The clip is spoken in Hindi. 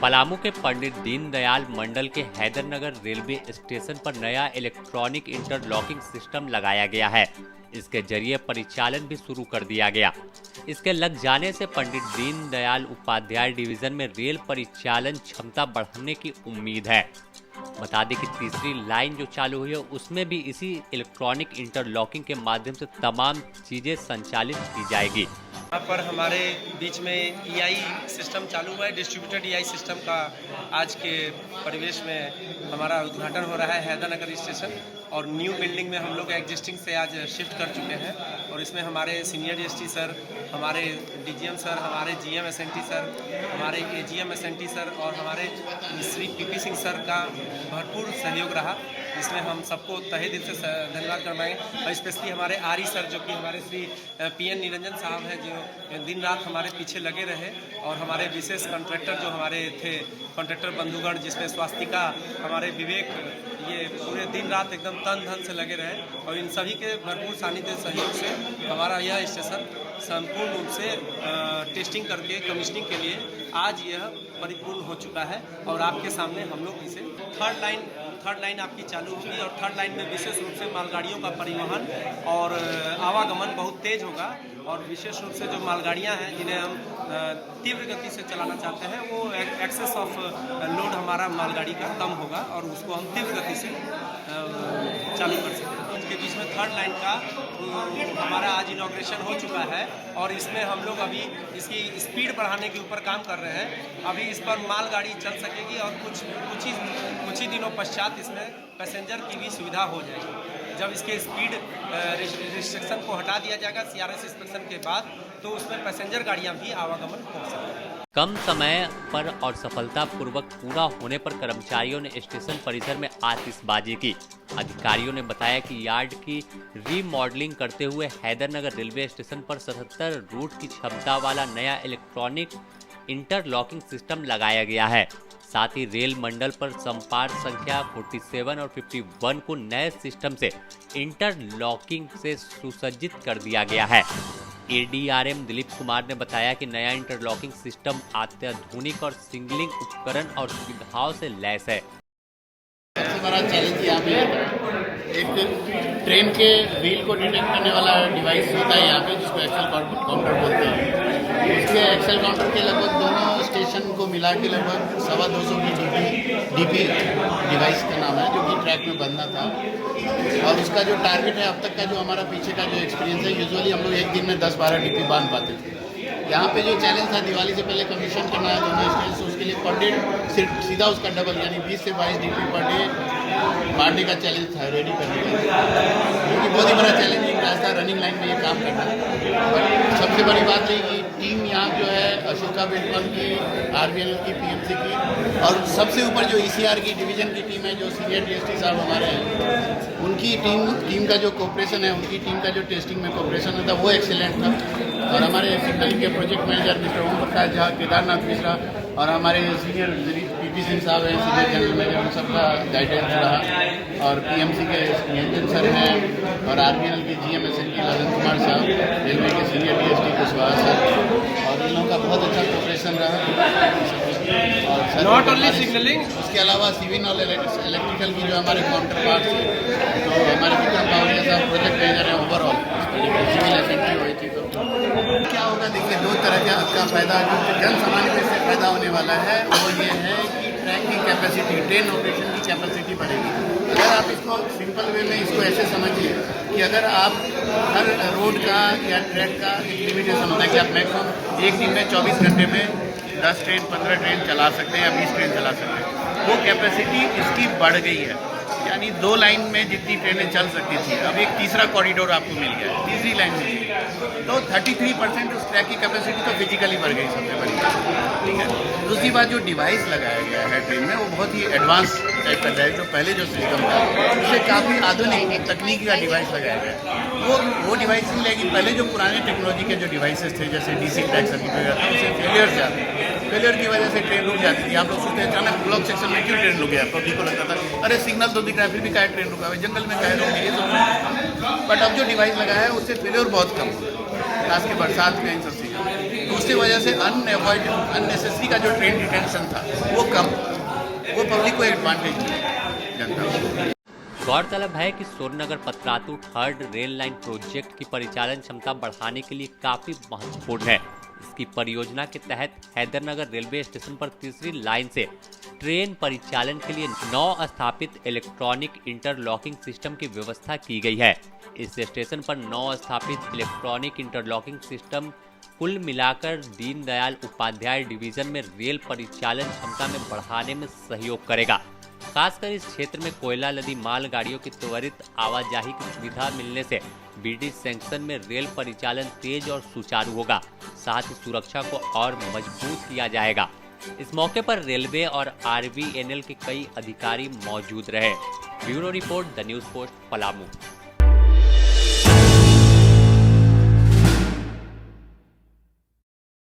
पलामू के पंडित दीनदयाल मंडल के हैदरनगर रेलवे स्टेशन पर नया इलेक्ट्रॉनिक इंटरलॉकिंग सिस्टम लगाया गया है। इसके जरिए परिचालन भी शुरू कर दिया गया। इसके लग जाने से पंडित दीनदयाल उपाध्याय डिवीजन में रेल परिचालन क्षमता बढ़ने की उम्मीद है। बता दें कि तीसरी लाइन जो चालू हुई है उसमें भी इसी इलेक्ट्रॉनिक इंटरलॉकिंग के माध्यम से तमाम चीजें संचालित की जाएगी। यहाँ पर हमारे बीच में ईआई सिस्टम चालू हुआ है। डिस्ट्रीब्यूटेड ईआई सिस्टम का आज के परिवेश में हमारा उद्घाटन हो रहा है हैदरनगर स्टेशन, और न्यू बिल्डिंग में हम लोग एग्जिस्टिंग से आज शिफ्ट कर चुके हैं। और इसमें हमारे सीनियर डीएसटी सर, हमारे डीजीएम सर, हमारे जीएम एसएनटी सर, हमारे एजीएम एसएनटी सर और हमारे श्री पीपी सिंह सर का भरपूर सहयोग रहा, जिसमें हम सबको तहे दिल से धन्यवाद करवाएंगे। और स्पेशली हमारे आरई सर जो कि हमारे श्री पीएन निरंजन साहब हैं, जो दिन रात हमारे पीछे लगे रहे, और हमारे विशेष कॉन्ट्रैक्टर जो हमारे थे, कॉन्ट्रैक्टर बंधुगण जिसमें स्वास्तिका, हमारे विवेक, ये पूरे दिन रात एकदम तन धन से लगे रहे। और इन सभी के भरपूर सानिध्य सहयोग से हमारा यह स्टेशन संपूर्ण रूप से टेस्टिंग करके कमीशनिंग के लिए आज यह परिपूर्ण हो चुका है। और आपके सामने हम लोग इसे थर्ड लाइन आपकी चालू होगी, और थर्ड लाइन में विशेष रूप से मालगाड़ियों का परिवहन और आवागमन बहुत तेज होगा। और विशेष रूप से जो मालगाड़ियां हैं जिन्हें हम तीव्र गति से चलाना चाहते हैं, वो एक्सेस ऑफ लोड हमारा मालगाड़ी का कम होगा और उसको हम तीव्र गति से चालू कर सकते हैं। इसके बीच में थर्ड लाइन का हमारा आज इनॉग्रेशन हो चुका है, और इसमें हम लोग अभी इसकी स्पीड बढ़ाने के ऊपर काम कर रहे हैं। अभी इस पर मालगाड़ी चल सकेगी, और कुछ ही दिनों पश्चात इसमें पैसेंजर की भी सुविधा हो जाएगी। जब इसके स्पीड रिस्ट्रिक्शन को हटा दिया जाएगा सीआरएस इंस्पेक्शन के बाद, तो उसमें पैसेंजर गाड़ियां भी आवागमन हो सकेंगी। कम समय पर और सफलतापूर्वक पूरा होने पर कर्मचारियों ने स्टेशन परिसर में आतिशबाजी की। अधिकारियों ने बताया कि यार्ड की रीमॉडलिंग करते हुए हैदरनगर रेलवे स्टेशन पर 77 रूट की क्षमता वाला नया इलेक्ट्रॉनिक इंटरलॉकिंग सिस्टम लगाया गया है। साथ ही रेल मंडल पर संपार्क संख्या 47 और 51 को नए सिस्टम से इंटरलॉकिंग से सुसज्जित कर दिया गया है। एडीआरएम दिलीप कुमार ने बताया कि नया इंटरलॉकिंग सिस्टम अत्याधुनिक और सिग्नलिंग उपकरण और सुविधाओं से लैस है। सबसे बड़ा चैलेंज यहाँ पे एक ट्रेन के व्हील को डिटेक्ट करने वाला डिवाइस होता है यहाँ पे, जिसको एक्सेल काउंटर बोलते हैं। उसके एक्सेल काउंटर के लगभग दोनों स्टेशन को मिला के लगभग 225 की डीपी डिवाइस का नाम है, जो कि ट्रैक में बनना था। और उसका जो टारगेट है अब तक का, जो हमारा पीछे का जो एक्सपीरियंस है, यूजुअली हम लोग एक दिन में 10-12 डीपी बांध पाते थे। यहाँ पे जो चैलेंज था, दिवाली से पहले कमीशन करना है दोनों स्टेशन, उसके लिए पर डे सीधा उसका डबल यानी 20 से 22 डीपी पर डे बांधने का चैलेंज था, रेडी करने का, क्योंकि बहुत ही बड़ा चैलेंजिंग था रनिंग लाइन में ये काम करना। और सबसे बड़ी बात है कि टीम यहाँ जो है अशोका बिल्डकॉन की, आरबीएल की, पीएमसी की, और सबसे ऊपर जो ईसीआर की डिवीजन की टीम है, जो सीनियर डीएसटी साहब हमारे हैं, उनकी टीम का जो कोऑपरेशन है, उनकी टीम का जो टेस्टिंग में कोऑपरेशन होता है वो एक्सीलेंट था। और हमारे सिग्नलिंग के project manager mister Om Prakash Jha, Kedarnath Mishra, और हमारे सीनियर पीपी सिंह साहब हैं, सीनियर जनरल मैनेजर, उन सबका गाइडेंस रहा। और पीएमसी के निरंजन सर हैं, और आरबीएल की जीएमएसएन की ललन कुमार साहब, रेलवे के सीनियर डीएसटी कुशवाहा सर, और इन लोगों का बहुत अच्छा कोऑपरेशन रहा। और नॉट ओनली सिग्नलिंग, उसके अलावा सिविल और इलेक्ट्रिकल की जो हमारे काउंटर पार्ट्स हैं, तो हमारे विक्रम बावरिया साहब प्रोजेक्ट मैनेजर हैं ओवरऑल सिविल एसेंट्री हुई थी। तो क्या होगा, देखिए, दो तरह का फायदा जो जन सामान्य में से पैदा होने वाला है, वो ये है कि ट्रैक की कैपेसिटी, ट्रेन ऑपरेशन की कैपेसिटी बढ़ेगी। अगर आप इसको सिंपल वे में इसको ऐसे समझिए कि अगर आप हर रोड का या ट्रैक का एक लिमिटेशन होता है कि आप मैक्सिमम एक दिन में 24 घंटे में 10 ट्रेन 15 ट्रेन चला सकते हैं या 20 ट्रेन चला सकते हैं, वो कैपेसिटी इसकी बढ़ गई है। यानी 2 लाइन में जितनी ट्रेनें चल सकती थी, अब एक तीसरा कॉरिडोर आपको मिल गया है, तीसरी लाइन मिल गई, तो 33% उस ट्रैक की कैपेसिटी तो फिजिकली बढ़ गई, सबसे बड़ी बात, ठीक है। दूसरी बात, जो डिवाइस लगाया गया है ट्रेन में, वो बहुत ही एडवांस टाइप का है। जो पहले जो सिस्टम था, उससे काफ़ी आधुनिक तकनीकी का डिवाइस लगाया गया है। वो डिवाइस नहीं लेगी, पहले जो पुराने टेक्नोलॉजी के जो डिवाइसेस थे, जैसे डीसी ट्रैक सर्किट वगैरह था, उससे फेलियर जाते, फेलियर की वजह से ट्रेन रुक जाती थी। आप लोग सोचते हैं अचानक ब्लॉक सेक्शन में क्यों ट्रेन रुक गया, पब्लिक को लगता था अरे सिग्नल तो दिख रहा है, फिर भी क्या ट्रेन रुका है, जंगल में क्या रोक, ये सब। बट अब जो डिवाइस लगा है उससे फेलियर बहुत कम हो गया, खास के बरसात में इन सब चीज़ों। उसकी वजह से अननेसेसरी का जो ट्रेन डिटेंशन था वो कम, वो पब्लिक को एडवांटेज मिला जनता को। गौरतलब है कि Sonnagar Patratu third rail line project की परिचालन क्षमता बढ़ाने के लिए काफी महत्वपूर्ण है। इसकी परियोजना के तहत हैदरनगर रेलवे स्टेशन पर तीसरी लाइन से ट्रेन परिचालन के लिए 9 स्थापित इलेक्ट्रॉनिक इंटरलॉकिंग सिस्टम की व्यवस्था की गई है। इस स्टेशन पर 9 स्थापित इलेक्ट्रॉनिक इंटरलॉकिंग सिस्टम कुल मिलाकर दीनदयाल उपाध्याय डिवीजन में रेल परिचालन क्षमता में बढ़ाने में सहयोग करेगा। खासकर इस क्षेत्र में कोयला लदी मालगाड़ियों की त्वरित आवाजाही की सुविधा मिलने से बीडी सेक्शन में रेल परिचालन तेज और सुचारू होगा। साथ ही सुरक्षा को और मजबूत किया जाएगा। इस मौके पर रेलवे और RVNL के कई अधिकारी मौजूद रहे। Bureau report, the news post, Palamu.